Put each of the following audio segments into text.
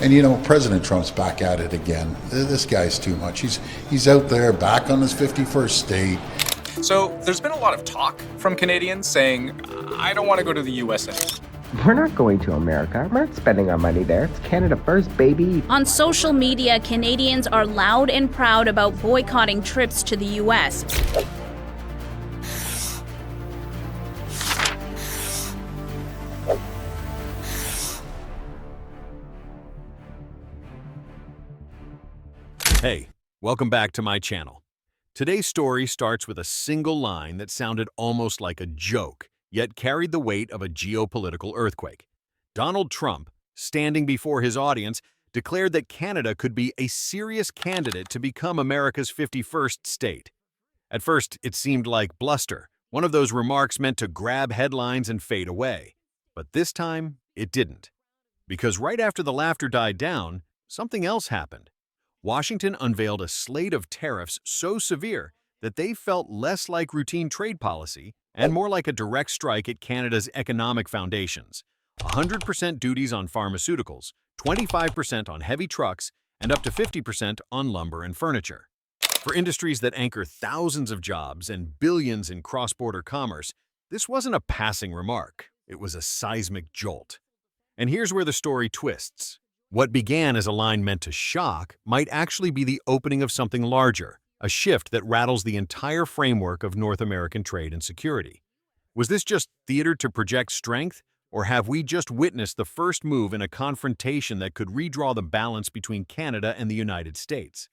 And you know, President Trump's back at it again. This guy's too much. He's out there back on his 51st state. So there's been a lot of talk from Canadians saying, I don't want to go to the US anymore. We're not going to America. We're not spending our money there. It's Canada first, baby. On social media, Canadians are loud and proud about boycotting trips to the US. Hey, welcome back to my channel. Today's story starts with a single line that sounded almost like a joke, yet carried the weight of a geopolitical earthquake. Donald Trump, standing before his audience, declared that Canada could be a serious candidate to become America's 51st state. At first, it seemed like bluster, one of those remarks meant to grab headlines and fade away. But this time, it didn't. Because right after the laughter died down, something else happened. Washington unveiled a slate of tariffs so severe that they felt less like routine trade policy and more like a direct strike at Canada's economic foundations. 100% duties on pharmaceuticals, 25% on heavy trucks, and up to 50% on lumber and furniture. For industries that anchor thousands of jobs and billions in cross-border commerce, this wasn't a passing remark. It was a seismic jolt. And here's where the story twists. What began as a line meant to shock might actually be the opening of something larger, a shift that rattles the entire framework of North American trade and security. Was this just theater to project strength, or have we just witnessed the first move in a confrontation that could redraw the balance between Canada and the United States?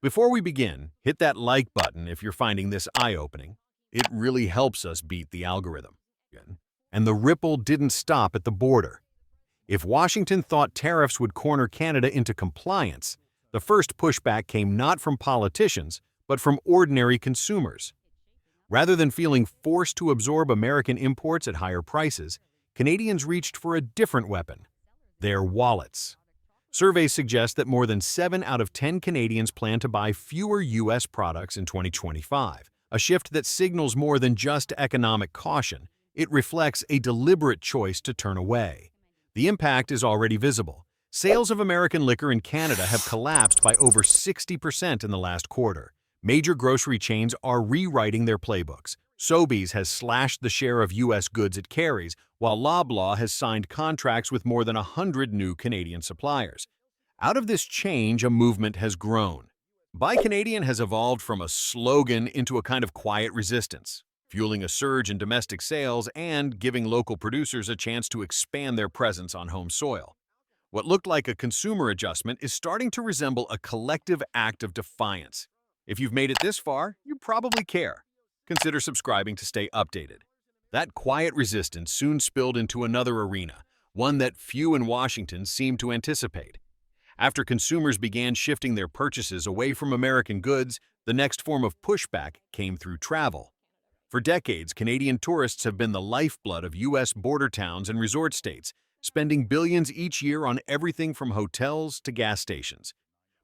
Before we begin, hit that like button if you're finding this eye-opening. It really helps us beat the algorithm. And the ripple didn't stop at the border. If Washington thought tariffs would corner Canada into compliance, the first pushback came not from politicians, but from ordinary consumers. Rather than feeling forced to absorb American imports at higher prices, Canadians reached for a different weapon: their wallets. Surveys suggest that more than 7 out of 10 Canadians plan to buy fewer U.S. products in 2025, a shift that signals more than just economic caution. It reflects a deliberate choice to turn away. The impact is already visible. Sales of American liquor in Canada have collapsed by over 60% in the last quarter. Major grocery chains are rewriting their playbooks. Sobeys has slashed the share of U.S. goods it carries, while Loblaw has signed contracts with more than 100 new Canadian suppliers. Out of this change, a movement has grown. Buy Canadian has evolved from a slogan into a kind of quiet resistance, fueling a surge in domestic sales and giving local producers a chance to expand their presence on home soil. What looked like a consumer adjustment is starting to resemble a collective act of defiance. If you've made it this far, you probably care. Consider subscribing to stay updated. That quiet resistance soon spilled into another arena, one that few in Washington seemed to anticipate. After consumers began shifting their purchases away from American goods, the next form of pushback came through travel. For decades, Canadian tourists have been the lifeblood of U.S. border towns and resort states, spending billions each year on everything from hotels to gas stations.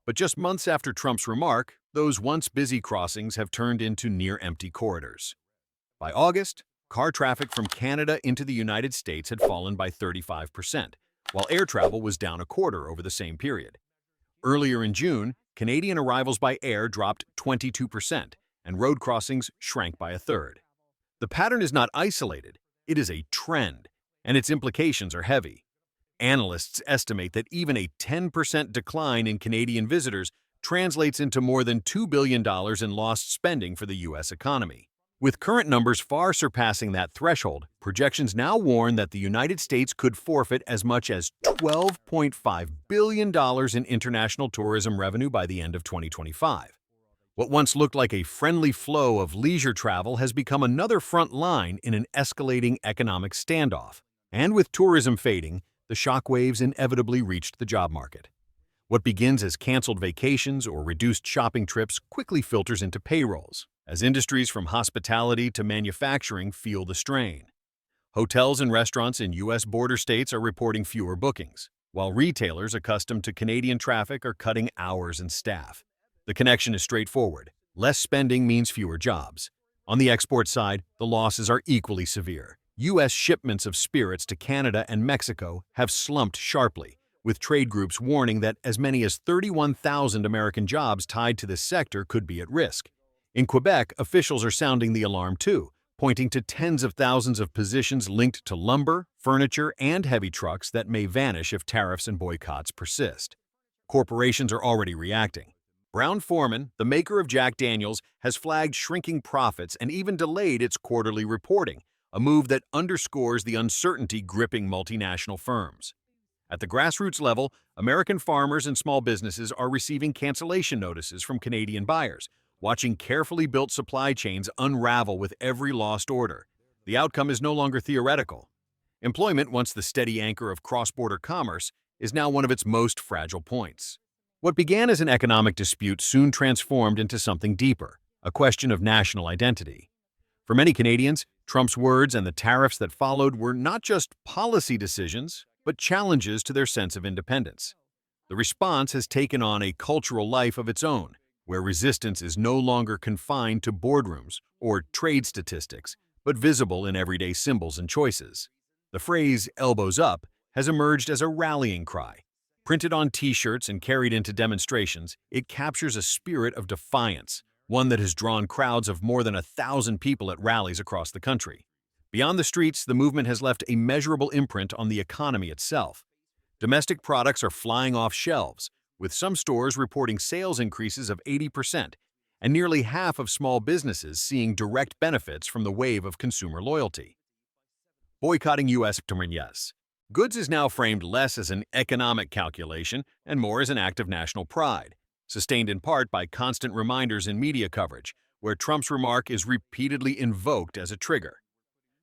But just months after Trump's remark, those once busy crossings have turned into near-empty corridors. By August, car traffic from Canada into the United States had fallen by 35%, while air travel was down a quarter over the same period. Earlier in June, Canadian arrivals by air dropped 22%, and road crossings shrank by a third. The pattern is not isolated, it is a trend, and its implications are heavy. Analysts estimate that even a 10% decline in Canadian visitors translates into more than $2 billion in lost spending for the U.S. economy. With current numbers far surpassing that threshold, projections now warn that the United States could forfeit as much as $12.5 billion in international tourism revenue by the end of 2025. What once looked like a friendly flow of leisure travel has become another front line in an escalating economic standoff. And with tourism fading, the shockwaves inevitably reached the job market. What begins as canceled vacations or reduced shopping trips quickly filters into payrolls, as industries from hospitality to manufacturing feel the strain. Hotels and restaurants in U.S. border states are reporting fewer bookings, while retailers accustomed to Canadian traffic are cutting hours and staff. The connection is straightforward. Less spending means fewer jobs. On the export side, the losses are equally severe. U.S. shipments of spirits to Canada and Mexico have slumped sharply, with trade groups warning that as many as 31,000 American jobs tied to this sector could be at risk. In Quebec, officials are sounding the alarm too, pointing to tens of thousands of positions linked to lumber, furniture, and heavy trucks that may vanish if tariffs and boycotts persist. Corporations are already reacting. Brown-Forman, the maker of Jack Daniels, has flagged shrinking profits and even delayed its quarterly reporting, a move that underscores the uncertainty gripping multinational firms. At the grassroots level, American farmers and small businesses are receiving cancellation notices from Canadian buyers, watching carefully built supply chains unravel with every lost order. The outcome is no longer theoretical. Employment, once the steady anchor of cross-border commerce, is now one of its most fragile points. What began as an economic dispute soon transformed into something deeper, a question of national identity. For many Canadians, Trump's words and the tariffs that followed were not just policy decisions, but challenges to their sense of independence. The response has taken on a cultural life of its own, where resistance is no longer confined to boardrooms or trade statistics, but visible in everyday symbols and choices. The phrase "elbows up" has emerged as a rallying cry. Printed on T-shirts and carried into demonstrations, it captures a spirit of defiance, one that has drawn crowds of more than 1,000 people at rallies across the country. Beyond the streets, the movement has left a measurable imprint on the economy itself. Domestic products are flying off shelves, with some stores reporting sales increases of 80%, and nearly half of small businesses seeing direct benefits from the wave of consumer loyalty. Boycotting U.S. Yes. Goods is now framed less as an economic calculation and more as an act of national pride, sustained in part by constant reminders in media coverage, where Trump's remark is repeatedly invoked as a trigger.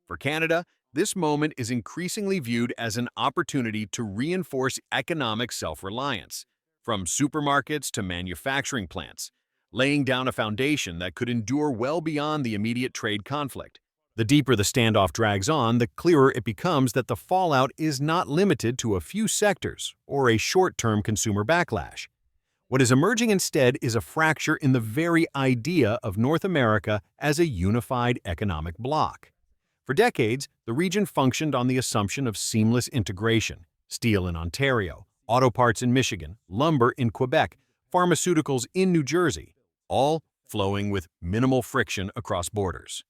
For Canada, this moment is increasingly viewed as an opportunity to reinforce economic self-reliance, from supermarkets to manufacturing plants, laying down a foundation that could endure well beyond the immediate trade conflict. The deeper the standoff drags on, the clearer it becomes that the fallout is not limited to a few sectors or a short-term consumer backlash. What is emerging instead is a fracture in the very idea of North America as a unified economic bloc. For decades, the region functioned on the assumption of seamless integration: steel in Ontario, auto parts in Michigan, lumber in Quebec, pharmaceuticals in New Jersey, all flowing with minimal friction across borders.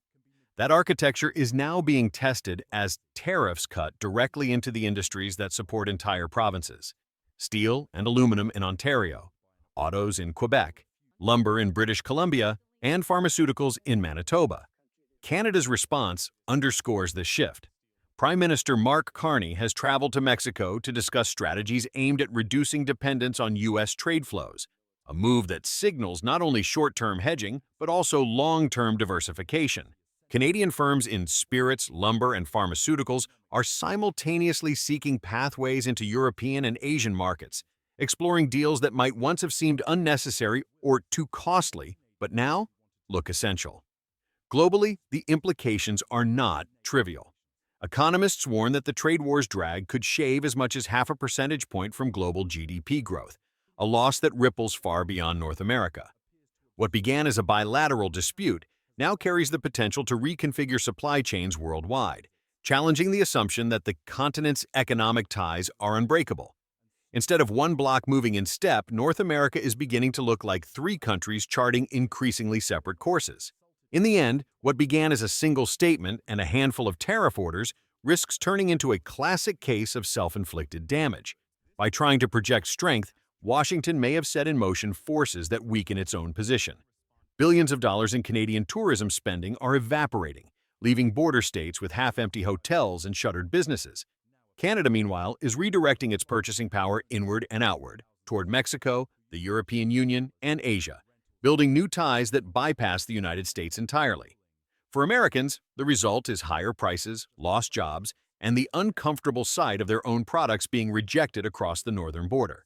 That architecture is now being tested as tariffs cut directly into the industries that support entire provinces: steel and aluminum in Ontario, autos in Quebec, lumber in British Columbia, and pharmaceuticals in Manitoba. Canada's response underscores this shift. Prime Minister Mark Carney has traveled to Mexico to discuss strategies aimed at reducing dependence on U.S. trade flows, a move that signals not only short-term hedging, but also long-term diversification. Canadian firms in spirits, lumber, and pharmaceuticals are simultaneously seeking pathways into European and Asian markets, exploring deals that might once have seemed unnecessary or too costly, but now look essential. Globally, the implications are not trivial. Economists warn that the trade war's drag could shave as much as half a percentage point from global GDP growth, a loss that ripples far beyond North America. What began as a bilateral dispute now carries the potential to reconfigure supply chains worldwide, challenging the assumption that the continent's economic ties are unbreakable. Instead of one bloc moving in step, North America is beginning to look like three countries charting increasingly separate courses. In the end, what began as a single statement and a handful of tariff orders risks turning into a classic case of self-inflicted damage. By trying to project strength, Washington may have set in motion forces that weaken its own position. Billions of dollars in Canadian tourism spending are evaporating, leaving border states with half-empty hotels and shuttered businesses. Canada, meanwhile, is redirecting its purchasing power inward and outward, toward Mexico, the European Union, and Asia, building new ties that bypass the United States entirely. For Americans, the result is higher prices, lost jobs, and the uncomfortable sight of their own products being rejected across the northern border.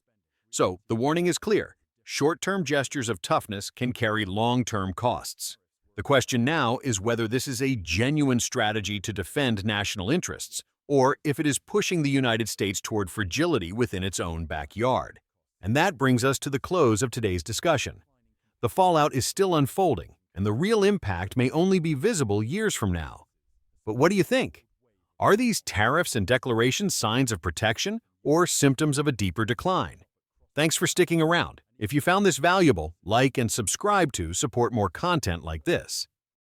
So, the warning is clear. Short-term gestures of toughness can carry long-term costs. The question now is whether this is a genuine strategy to defend national interests, or if it is pushing the United States toward fragility within its own backyard. And that brings us to the close of today's discussion. The fallout is still unfolding, and the real impact may only be visible years from now. But what do you think? Are these tariffs and declarations signs of protection, or symptoms of a deeper decline. Thanks for sticking around. If you found this valuable, like and subscribe to support more content like this.